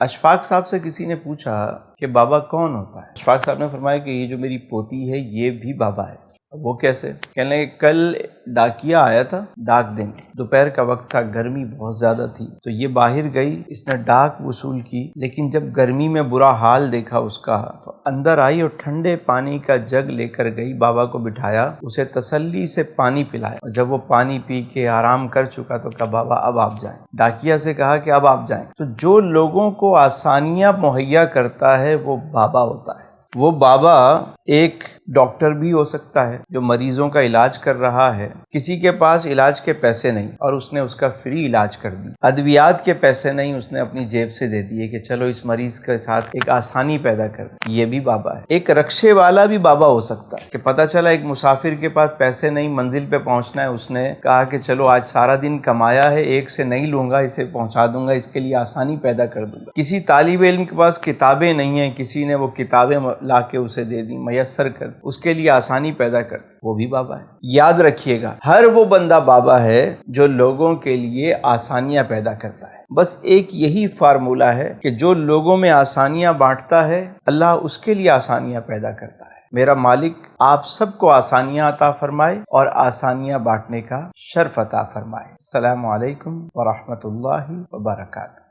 اشفاق صاحب سے کسی نے پوچھا کہ بابا کون ہوتا ہے؟ اشفاق صاحب نے فرمایا کہ یہ جو میری پوتی ہے یہ بھی بابا ہے۔ وہ کیسے؟ کہنے لگے کل ڈاکیا آیا تھا ڈاک دینے، دوپہر کا وقت تھا، گرمی بہت زیادہ تھی، تو یہ باہر گئی، اس نے ڈاک وصول کی، لیکن جب گرمی میں برا حال دیکھا اس کا تو اندر آئی اور ٹھنڈے پانی کا جگ لے کر گئی، بابا کو بٹھایا، اسے تسلی سے پانی پلایا، اور جب وہ پانی پی کے آرام کر چکا تو کہا بابا اب آپ جائیں۔ ڈاکیا سے کہا کہ اب آپ جائیں۔ تو جو لوگوں کو آسانیاں مہیا کرتا ہے وہ بابا ہوتا ہے۔ وہ بابا ایک ڈاکٹر بھی ہو سکتا ہے جو مریضوں کا علاج کر رہا ہے، کسی کے پاس علاج کے پیسے نہیں اور اس نے اس کا فری علاج کر دی، ادویات کے پیسے نہیں اس نے اپنی جیب سے دے دیے کہ چلو اس مریض کے ساتھ ایک آسانی پیدا کر دی، یہ بھی بابا ہے۔ ایک رکشے والا بھی بابا ہو سکتا ہے کہ پتہ چلا ایک مسافر کے پاس پیسے نہیں، منزل پہ پہنچنا ہے، اس نے کہا کہ چلو آج سارا دن کمایا ہے، ایک سے نہیں لوں گا، اسے پہنچا دوں گا، اس کے لیے آسانی پیدا کر دوں گا۔ کسی طالب علم کے پاس کتابیں نہیں ہیں، کسی نے وہ کتابیں لا کے اسے دے دی، میسر کر دی، اس کے لیے آسانی پیدا کر دی، وہ بھی بابا ہے۔ یاد رکھیے گا ہر وہ بندہ بابا ہے جو لوگوں کے لیے آسانیاں پیدا کرتا ہے۔ بس ایک یہی فارمولہ ہے کہ جو لوگوں میں آسانیاں بانٹتا ہے اللہ اس کے لیے آسانیاں پیدا کرتا ہے۔ میرا مالک آپ سب کو آسانیاں عطا فرمائے اور آسانیاں بانٹنے کا شرف عطا فرمائے۔ السلام علیکم ورحمۃ اللہ وبرکاتہ۔